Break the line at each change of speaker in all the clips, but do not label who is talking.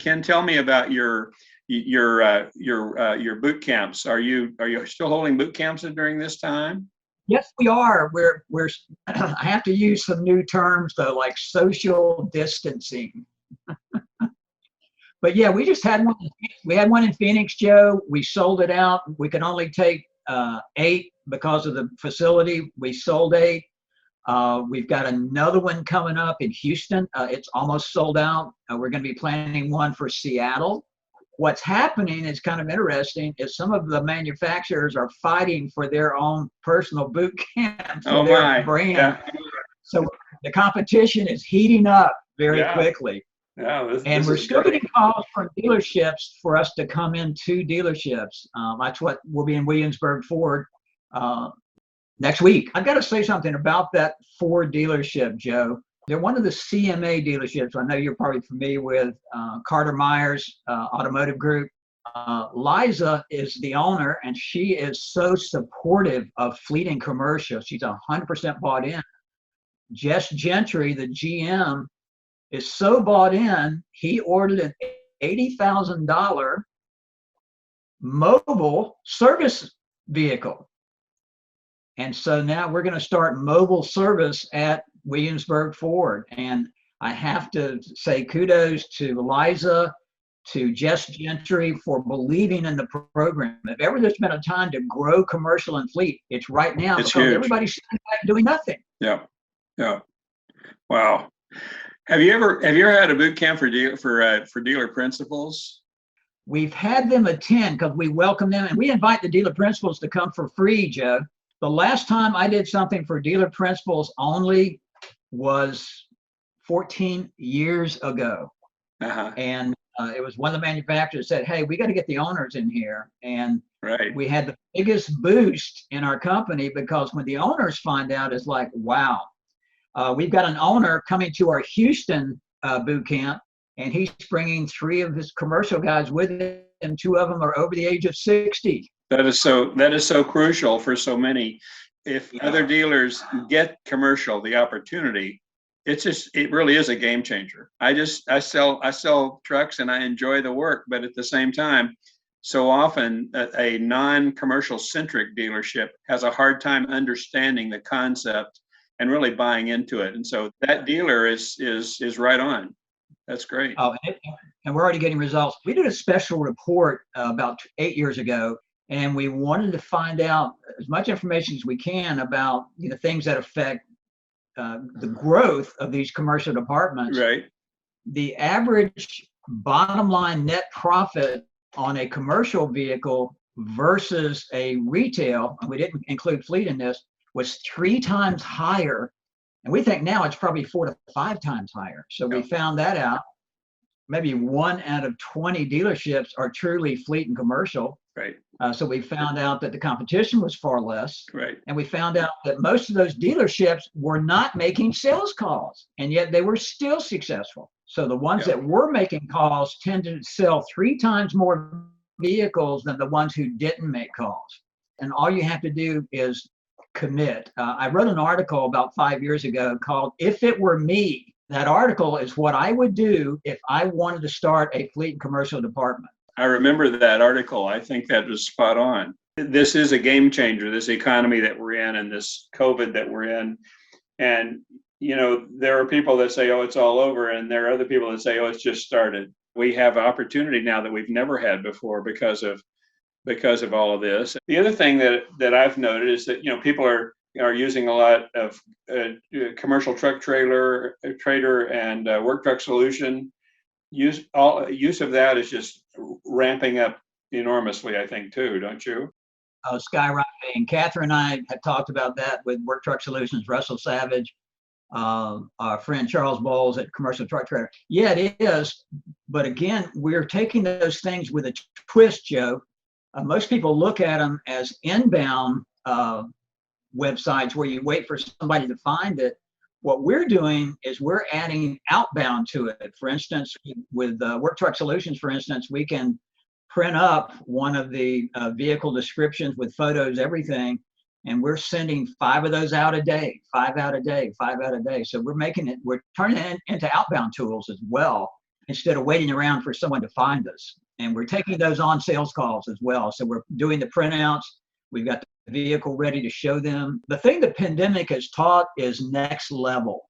Ken, tell me about your boot camps. Are you still holding boot camps during this time?
Yes, we are. We're I have to use some new terms though, like social distancing. But yeah, we just had one. We had one in Phoenix, Joe. We sold it out. We could only take 8 because of the facility. We sold 8. We've got another one coming up in Houston. It's almost sold out. We're going to be planning one for Seattle. What's happening is kind of interesting is some of the manufacturers are fighting for their own personal boot camp for their brand. Yeah. So the competition is heating up very quickly.
Yeah,
and we're still getting calls from dealerships for us to come into dealerships. That's what we'll be in Williamsburg Ford next week. I've got to say something about that Ford dealership, Joe. They're one of the CMA dealerships. I know you're probably familiar with Carter Myers Automotive Group. Liza is the owner, and she is so supportive of fleet and commercial. She's 100% bought in. Jess Gentry, the GM, is so bought in, he ordered an $80,000 mobile service vehicle. And so now we're going to start mobile service at Williamsburg Ford. And I have to say kudos to Liza, to Jess Gentry for believing in the program. If ever there's been a time to grow commercial and fleet, it's right now.
It's
because
huge.
Everybody's doing nothing.
Yeah. Wow. Have you ever had a boot camp for dealer principals?
We've had them attend because we welcome them, and we invite the dealer principals to come for free, Joe. The last time I did something for dealer principals only was 14 years ago. And it was one of the manufacturers said, hey, we got to get the owners in here. And we had the biggest boost in our company because when the owners find out, it's like, wow. We've got an owner coming to our Houston boot camp, and he's bringing 3 of his commercial guys with him, and 2 of them are over the age of 60. That is
so crucial for so many. If other dealers get commercial, the opportunity, it really is a game changer. I sell trucks and I enjoy the work, but at the same time, so often a non-commercial centric dealership has a hard time understanding the concept and really buying into it. And so that dealer is right on. That's great.
Oh, and we're already getting results. We did a special report about 8 years ago, and we wanted to find out as much information as we can about things that affect the growth of these commercial departments.
Right.
The average bottom line net profit on a commercial vehicle versus a retail, and we didn't include fleet in this, was 3 times higher. And we think now it's probably 4 to 5 times higher. So we found that out. Maybe 1 out of 20 dealerships are truly fleet and commercial.
Right.
So we found out that the competition was far less.
Right.
And we found out that most of those dealerships were not making sales calls, and yet they were still successful. So the ones that were making calls tended to sell 3 times more vehicles than the ones who didn't make calls. And all you have to do is commit. I wrote an article about 5 years ago called "If It Were Me." That article is what I would do if I wanted to start a fleet and commercial department.
I remember that article. I think that was spot on. This is a game changer, this economy that we're in and this COVID that we're in. And, there are people that say, oh, it's all over. And there are other people that say, oh, it's just started. We have opportunity now that we've never had before because of all of this. The other thing that I've noted is that, people are using a lot of commercial truck trader and work truck solution. Use of that is just ramping up enormously, I think, too, don't you?
Skyrocketing. Catherine and I have talked about that with Work Truck Solutions, Russell Savage, our friend Charles Bowles at Commercial Truck Trader. Yeah, it is. But again, we're taking those things with a twist, Joe. Most people look at them as inbound websites where you wait for somebody to find it. What we're doing is we're adding outbound to it. For instance, with Work Truck Solutions, for instance, we can print up one of the vehicle descriptions with photos, everything, and we're sending 5 of those out a day, 5 out a day, 5 out a day. So we're turning it into outbound tools as well. instead of waiting around for someone to find us. And we're taking those on sales calls as well. So we're doing the printouts. We've got the vehicle ready to show them. The thing the pandemic has taught is next level.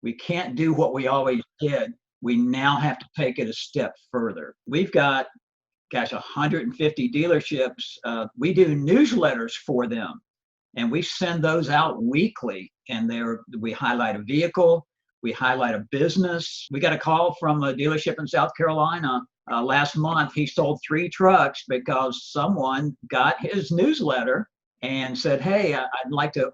We can't do what we always did. We now have to take it a step further. We've got, gosh, 150 dealerships. We do newsletters for them, and we send those out weekly. And we highlight a vehicle, we highlight a business. We got a call from a dealership in South Carolina last month. He sold 3 trucks because someone got his newsletter and said, "Hey, I'd like to,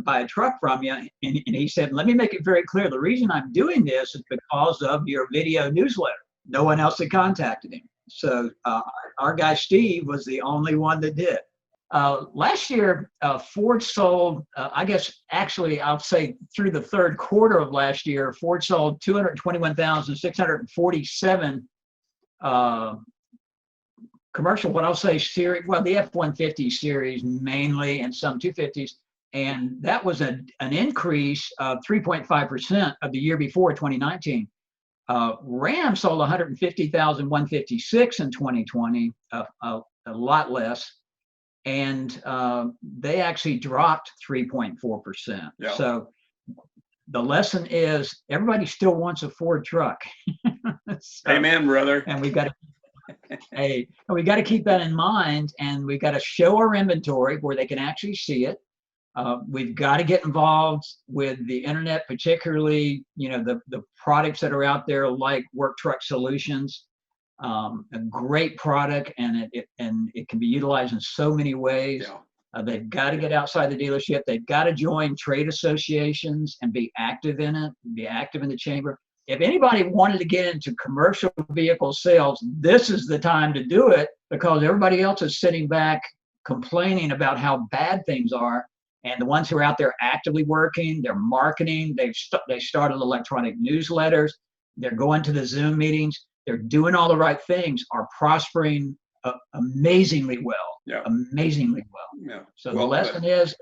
buy a truck from you." And he said, "Let me make it very clear. The reason I'm doing this is because of your video newsletter." No one else had contacted him. So our guy Steve was the only one that did. Last year, Ford sold, I guess, actually, I'll say through the third quarter of last year, Ford sold 221,647 commercial, what I'll say series, well, the F-150 series mainly, and some 250s. And that was an increase of 3.5% of the year before, 2019. Ram sold 150,156 in 2020, a lot less. And they actually dropped 3.4%.
Yeah.
So the lesson is everybody still wants a Ford truck. So,
amen, brother.
And we got to keep that in mind, and we got to show our inventory where they can actually see it. We've got to get involved with the internet, particularly the products that are out there like Work Truck Solutions. A great product, and it can be utilized in so many ways.
Yeah.
They've got to get outside the dealership. They've got to join trade associations and be active in it, be active in the chamber. If anybody wanted to get into commercial vehicle sales, this is the time to do it, because everybody else is sitting back complaining about how bad things are. And the ones who are out there actively working, they're marketing, they started electronic newsletters, they're going to the Zoom meetings, they're doing all the right things, are prospering amazingly well.
Yeah.
Amazingly well.
Yeah.
So the lesson is,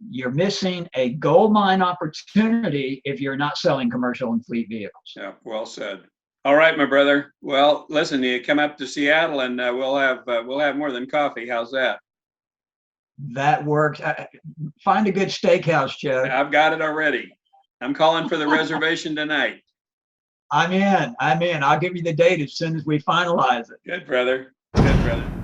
you're missing a gold mine opportunity if you're not selling commercial and fleet vehicles.
Yeah, well said. All right, my brother. Well, listen, you come up to Seattle, and we'll have more than coffee. How's that?
That works. Find a good steakhouse, Joe.
I've got it already. I'm calling for the reservation tonight.
I'm in. I'll give you the date as soon as we finalize it.
Good, brother. Good, brother.